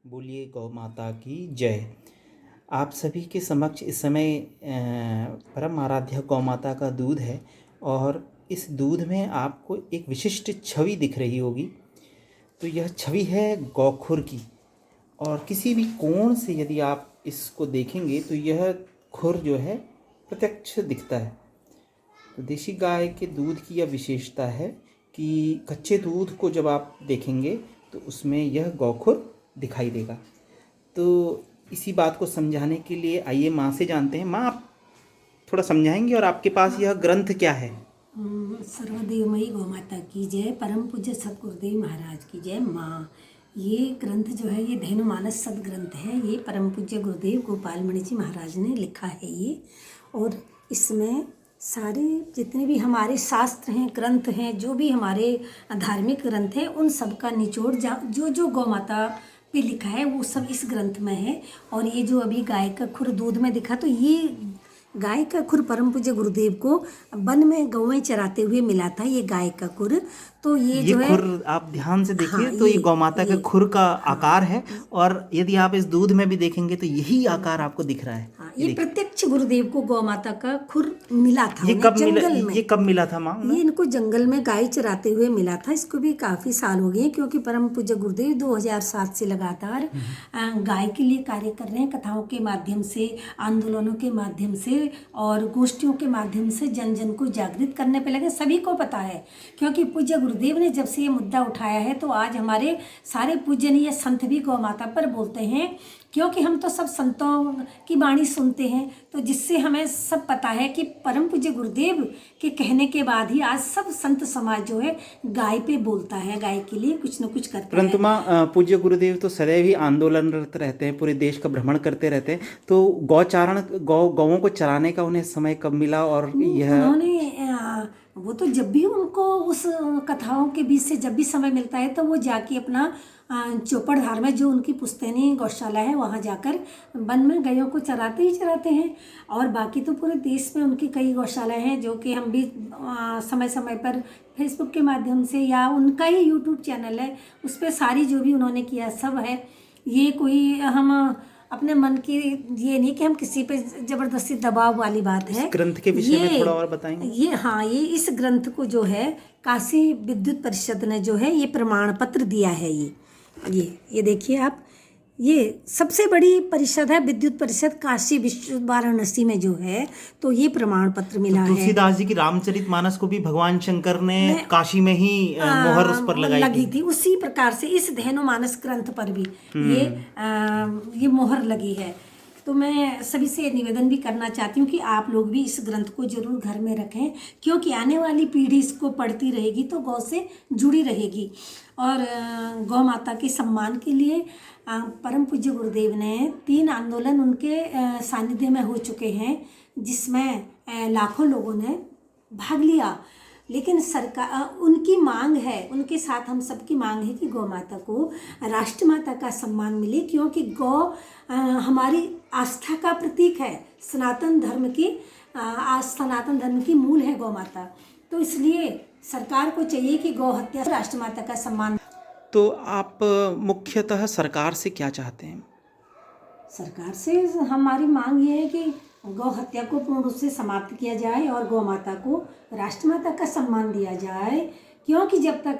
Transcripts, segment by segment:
बोलिए गौ माता की जय। आप सभी के समक्ष इस समय परम आराध्य गौ माता का दूध है और इस दूध में आपको एक विशिष्ट छवि दिख रही होगी। तो यह छवि है गौखुर की, और किसी भी कोण से यदि आप इसको देखेंगे तो यह खुर जो है प्रत्यक्ष दिखता है। तो देसी गाय के दूध की यह विशेषता है कि कच्चे दूध को जब आप देखेंगे तो उसमें यह गौखुर दिखाई देगा। तो इसी बात को समझाने के लिए आइए माँ से जानते हैं। माँ, आप थोड़ा समझाएंगे, और आपके पास यह ग्रंथ क्या है? सर्वदेवमयी गौ माता की जय, परम पूज्य सतगुरुदेव महाराज की जय। माँ, ये ग्रंथ जो है ये धैनुमानस सदग्रंथ है। ये परम पूज्य गुरुदेव गोपाल मणि जी महाराज ने लिखा है ये। और इसमें सारे जितने भी हमारे शास्त्र हैं, ग्रंथ हैं, जो भी हमारे धार्मिक ग्रंथ हैं, उन सब का निचोड़ जो जो गौ माता पे लिखा है वो सब इस ग्रंथ में है। और ये जो अभी गाय का खुर दूध में दिखा, तो ये गाय का खुर परम पूज्य गुरुदेव को वन में गौएं चराते हुए मिला था, ये गाय का खुर। तो ये जो है, खुर आप ध्यान से देखिए, हाँ, तो ये गौ माता के खुर का हाँ, आकार है। और यदि आप इस दूध में भी देखेंगे तो यही आकार आपको दिख रहा है। हाँ, ये प्रत्यक्ष गुरुदेव को गौ माता का खुर मिला था। ये कब मिला? जंगल में ये कब मिला था माँ? ये इनको जंगल में गाय चराते हुए मिला था। इसको भी काफ़ी साल हो गए, क्योंकि परम पूज्य गुरुदेव 2007 से लगातार गाय के लिए कार्य कर रहे हैं। कथाओं के माध्यम से, आंदोलनों के माध्यम से और गोष्ठियों के माध्यम से जन जन को जागृत करने पे लगे। सभी को पता है, क्योंकि पूज्य गुरुदेव ने जब से ये मुद्दा उठाया है तो आज हमारे सारे पूजनीय संत भी गौ माता पर बोलते हैं, क्योंकि हम तो सब संतों की वाणी सुनते हैं। तो जिससे हमें सब पता है कि परम पूज्य गुरुदेव के कहने के बाद ही आज सब संत समाज जो है गाय पे बोलता है, गाय के लिए कुछ न कुछ करता है। परंतु माँ, पूज्य गुरुदेव तो सदैव ही आंदोलनरत रहते हैं, पूरे देश का भ्रमण करते रहते हैं। तो गौचारण, गौओं को चराने का उन्हें समय कब मिला? और यह उन्होंने वो तो जब भी उनको उस कथाओं के बीच से जब भी समय मिलता है तो वो जाके अपना चौपड़ धार में जो उनकी पुश्तैनी गौशाला है वहाँ जाकर वन में गायों को चराते ही चराते हैं। और बाकी तो पूरे देश में उनकी कई गौशालाएं हैं, जो कि हम भी समय समय पर फेसबुक के माध्यम से या उनका ही यूट्यूब चैनल है उस पर सारी जो भी उन्होंने किया सब है। ये कोई हम अपने मन की ये नहीं कि हम किसी पे जबरदस्ती दबाव वाली बात है। ग्रंथ के विषय में थोड़ा और बताएंगे? ये इस ग्रंथ को जो है काशी विद्युत परिषद ने जो है ये प्रमाण पत्र दिया है। ये देखिए आप, ये सबसे बड़ी परिषद है विद्युत परिषद काशी विश्व वाराणसी में जो है, तो ये प्रमाण पत्र मिला है। तुलसीदास जी की रामचरितमानस को भी भगवान शंकर ने काशी में ही मोहर उस पर लगी थी। उसी प्रकार से इस धैनुमानस ग्रंथ पर भी ये मोहर लगी है। तो मैं सभी से निवेदन भी करना चाहती हूँ कि आप लोग भी इस ग्रंथ को जरूर घर में रखें, क्योंकि आने वाली पीढ़ी इसको पढ़ती रहेगी तो गौ से जुड़ी रहेगी। और गौ माता के सम्मान के लिए परम पूज्य गुरुदेव ने 3 आंदोलन उनके सानिध्य में हो चुके हैं, जिसमें लाखों लोगों ने भाग लिया। लेकिन सरकार, उनकी मांग है, उनके साथ हम सबकी मांग है कि गौ माता को राष्ट्र माता का सम्मान मिले, क्योंकि गौ हमारी आस्था का प्रतीक है। सनातन धर्म की मूल है गौ माता। तो इसलिए सरकार को चाहिए कि गौ हत्या राष्ट्र माता का सम्मान। तो आप मुख्यतः सरकार से क्या चाहते हैं? सरकार से हमारी मांग ये है कि गौ हत्या को पूर्ण रूप से समाप्त किया जाए और गौ माता को राष्ट्रमाता का सम्मान दिया जाए, क्योंकि जब तक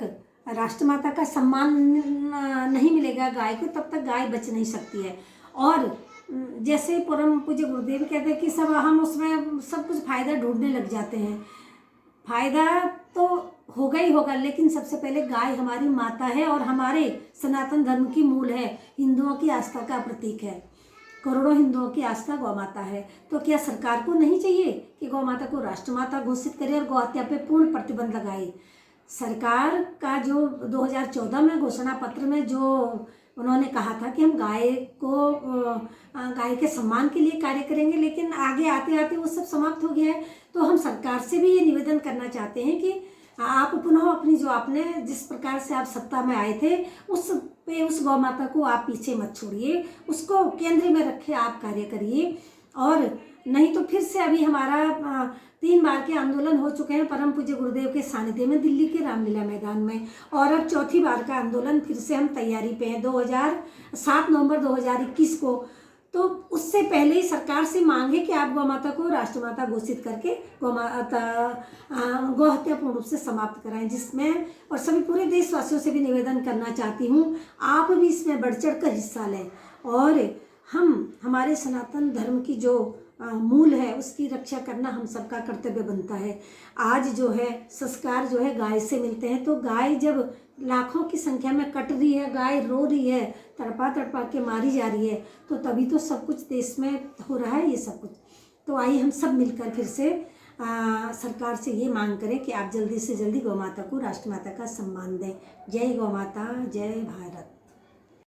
राष्ट्रमाता का सम्मान नहीं मिलेगा गाय को, तब तक गाय बच नहीं सकती है। और जैसे परम पूज्य गुरुदेव कहते हैं कि सब हम उसमें सब कुछ फायदा ढूंढने लग जाते हैं। फायदा तो होगा ही होगा, लेकिन सबसे पहले गाय हमारी माता है और हमारे सनातन धर्म की मूल है, हिंदुओं की आस्था का प्रतीक है। करोड़ों हिंदुओं की आस्था गौ माता है। तो क्या सरकार को नहीं चाहिए कि गौ माता को राष्ट्रमाता घोषित करे और गौ हत्या पे पूर्ण प्रतिबंध लगाए? सरकार का जो 2014 में घोषणा पत्र में जो उन्होंने कहा था कि हम गाय के सम्मान के लिए कार्य करेंगे, लेकिन आगे आते आते वो सब समाप्त हो गया है। तो हम सरकार से भी ये निवेदन करना चाहते हैं कि आप पुनः अपनी जो आपने जिस प्रकार से आप सत्ता में आए थे उस गौ माता को आप पीछे मत छोड़िए, उसको केंद्र में रखे आप कार्य करिए। और नहीं तो फिर से अभी हमारा 3 बार के आंदोलन हो चुके हैं परम पूज्य गुरुदेव के सानिध्य में दिल्ली के रामलीला मैदान में, और अब चौथी बार का आंदोलन फिर से हम तैयारी पे हैं 7 नवंबर 2021 को। तो उससे पहले ही सरकार से मांग है कि आप गौ माता को राष्ट्रमाता घोषित करके गौ हत्या पूर्ण रूप से समाप्त कराएं, जिसमें और सभी पूरे देशवासियों से भी निवेदन करना चाहती हूँ आप भी इसमें बढ़ चढ़ कर हिस्सा लें, और हम हमारे सनातन धर्म की जो मूल है उसकी रक्षा करना हम सबका कर्तव्य बनता है। आज जो है संस्कार जो है गाय से मिलते हैं, तो गाय जब लाखों की संख्या में कट रही है, गाय रो रही है, तड़पा तड़पा के मारी जा रही है, तो तभी तो सब कुछ देश में हो रहा है ये सब कुछ। तो आइए हम सब मिलकर फिर से सरकार से ये मांग करें कि आप जल्दी से जल्दी गौ माता को राष्ट्रमाता का सम्मान दें। जय गौ माता, जय भारत।